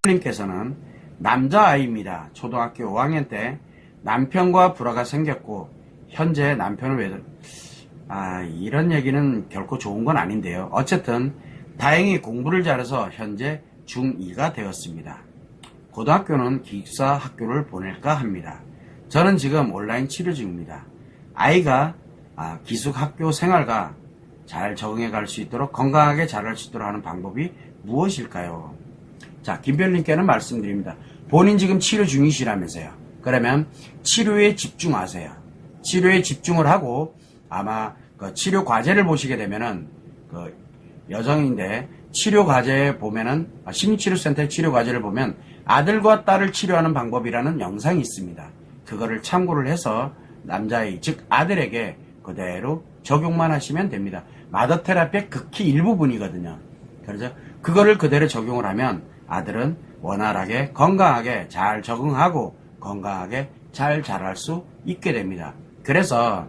님께서는 남자아이입니다. 초등학교 5학년 때 남편과 불화가 생겼고 현재 남편을 이런 얘기는 결코 좋은 건 아닌데요. 어쨌든 다행히 공부를 잘해서 현재 중2가 되었습니다. 고등학교는 기숙사 학교를 보낼까 합니다. 저는 지금 온라인 치료 중입니다. 아이가 기숙 학교 생활과 잘 적응해 갈 수 있도록 건강하게 자랄 수 있도록 하는 방법이 무엇일까요? 자, 김별님께는 말씀드립니다. 본인 지금 치료 중이시라면서요. 그러면 치료에 집중하세요. 치료에 집중을 하고 아마 그 치료 과제를 보시게 되면은 그 여성인데 치료 과제에 보면은 심리치료센터의 치료 과제를 보면 아들과 딸을 치료하는 방법이라는 영상이 있습니다. 그거를 참고를 해서 남자아이 즉 아들에게 그대로 적용만 하시면 됩니다. 마더 테라피의 극히 일부분이거든요. 그래서 그거를 그대로 적용을 하면 아들은 원활하게 건강하게 잘 적응하고 건강하게 잘 자랄 수 있게 됩니다. 그래서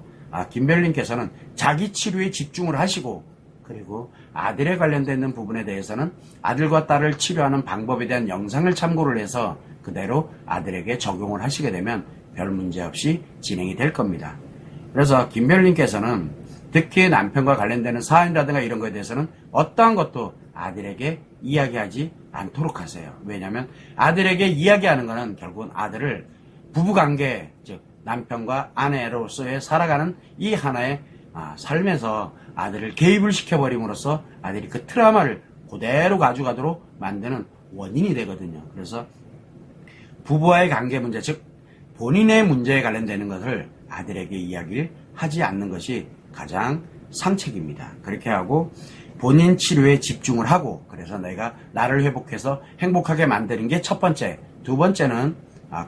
김별님께서는 자기 치료에 집중을 하시고 그리고 아들에 관련된 부분에 대해서는 아들과 딸을 치료하는 방법에 대한 영상을 참고를 해서 그대로 아들에게 적용을 하시게 되면 별 문제 없이 진행이 될 겁니다. 그래서 김별님께서는 특히 남편과 관련되는 사안이라든가 이런 거에 대해서는 어떠한 것도 아들에게 이야기하지 않도록 하세요. 왜냐하면 아들에게 이야기하는 것은 결국은 아들을 부부관계 즉 남편과 아내로서의 살아가는 이 하나의 삶에서 아들을 개입을 시켜버림으로써 아들이 그 트라우마를 그대로 가져가도록 만드는 원인이 되거든요. 그래서 부부와의 관계 문제 즉 본인의 문제에 관련되는 것을 아들에게 이야기를 하지 않는 것이 가장 상책입니다. 그렇게 하고 본인 치료에 집중을 하고 그래서 내가 나를 회복해서 행복하게 만드는 게 첫 번째. 두 번째는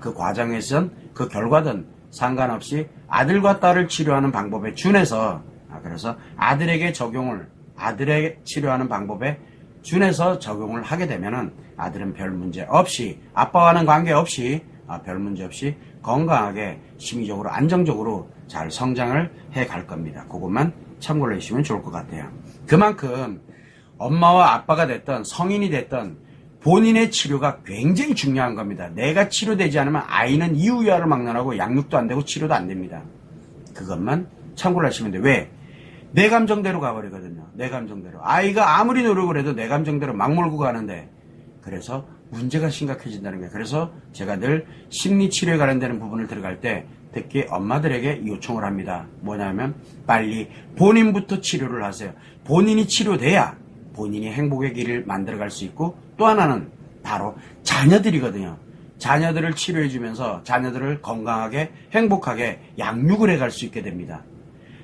그 과정에선 그 결과든 상관없이 아들과 딸을 치료하는 방법에 준해서 그래서 아들에게 치료하는 방법에 준해서 적용을 하게 되면은 아들은 별 문제 없이 아빠와는 관계 없이 별 문제 없이 건강하게 심리적으로 안정적으로 잘 성장을 해 갈 겁니다. 그것만 참고를 해주시면 좋을 것 같아요. 그만큼 엄마와 아빠가 됐던 성인이 됐던 본인의 치료가 굉장히 중요한 겁니다. 내가 치료되지 않으면 아이는 이유야를 막론하고 양육도 안 되고 치료도 안 됩니다. 그것만 참고를 하시면 돼요. 왜? 내 감정대로 가버리거든요. 내 감정대로. 아이가 아무리 노력을 해도 내 감정대로 막 몰고 가는데 그래서 문제가 심각해진다는 거예요. 그래서 제가 늘 심리치료에 관련되는 부분을 들어갈 때 특히 엄마들에게 요청을 합니다. 뭐냐면 빨리 본인부터 치료를 하세요. 본인이 치료돼야 본인이 행복의 길을 만들어갈 수 있고 또 하나는 바로 자녀들이거든요. 자녀들을 치료해주면서 자녀들을 건강하게 행복하게 양육을 해갈 수 있게 됩니다.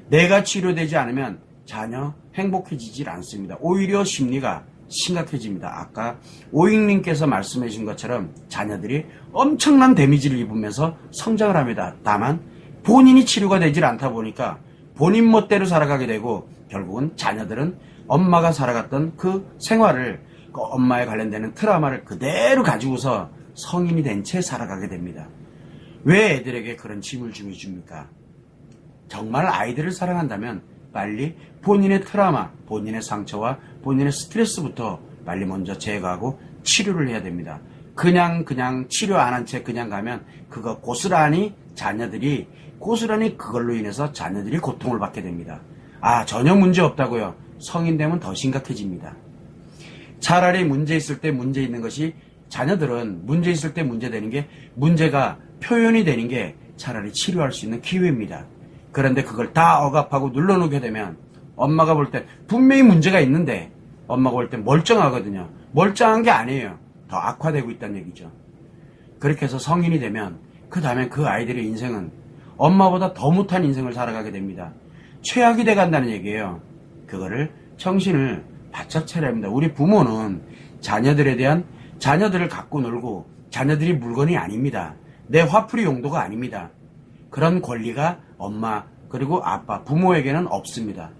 내가 치료되지 않으면 자녀 행복해지질 않습니다. 오히려 심리가 심각해집니다. 아까 오익님께서 말씀해 주신 것처럼 자녀들이 엄청난 데미지를 입으면서 성장을 합니다. 다만 본인이 치료가 되질 않다 보니까 본인 멋대로 살아가게 되고 결국은 자녀들은 엄마가 살아갔던 그 생활을 그 엄마에 관련되는 트라우마를 그대로 가지고서 성인이 된 채 살아가게 됩니다. 왜 애들에게 그런 짐을 줍니까? 정말 아이들을 사랑한다면 빨리 본인의 트라우마, 본인의 상처와 본인의 스트레스부터 빨리 먼저 제거하고 치료를 해야 됩니다. 그냥 치료 안 한 채 그냥 가면 그거 고스란히 자녀들이 고스란히 그걸로 인해서 자녀들이 고통을 받게 됩니다. 전혀 문제 없다고요. 성인 되면 더 심각해집니다. 차라리 문제 있을 때 문제 있는 것이 자녀들은 문제 있을 때 문제 되는 게 문제가 표현이 되는 게 차라리 치료할 수 있는 기회입니다. 그런데 그걸 다 억압하고 눌러놓게 되면 엄마가 볼 때 분명히 문제가 있는데 엄마가 볼 때 멀쩡하거든요. 멀쩡한 게 아니에요. 더 악화되고 있다는 얘기죠. 그렇게 해서 성인이 되면 그 다음에 그 아이들의 인생은 엄마보다 더 못한 인생을 살아가게 됩니다. 최악이 돼간다는 얘기예요. 그거를 정신을 바짝 차려야 합니다. 우리 부모는 자녀들을 갖고 놀고 자녀들이 물건이 아닙니다. 내 화풀이 용도가 아닙니다. 그런 권리가 엄마 그리고 아빠 부모에게는 없습니다.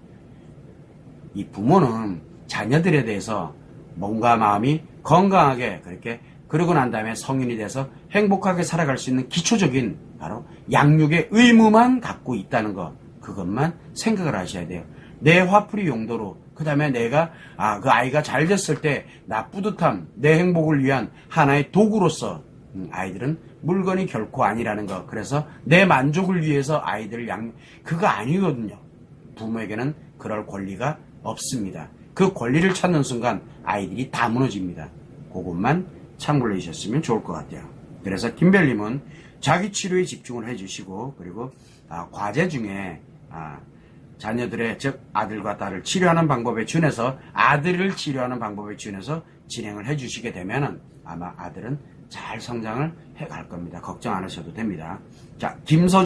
이 부모는 자녀들에 대해서 몸과 마음이 건강하게 그러고 난 다음에 성인이 돼서 행복하게 살아갈 수 있는 기초적인 바로 양육의 의무만 갖고 있다는 것 그것만 생각을 하셔야 돼요. 내 화풀이 용도로 그 다음에 내가, 그 아이가 잘 됐을 때, 나 뿌듯함, 내 행복을 위한 하나의 도구로서, 아이들은 물건이 결코 아니라는 거. 그래서 내 만족을 위해서 아이들을 그거 아니거든요. 부모에게는 그럴 권리가 없습니다. 그 권리를 찾는 순간 아이들이 다 무너집니다. 그것만 참고를 해주셨으면 좋을 것 같아요. 그래서 김별님은 자기 치료에 집중을 해주시고, 그리고 과제 중에 자녀들의, 즉 아들과 딸을 치료하는 방법에 준해서, 아들을 치료하는 방법에 준해서 진행을 해주시게 되면은 아마 아들은 잘 성장을 해갈 겁니다. 걱정 안 하셔도 됩니다. 자, 김서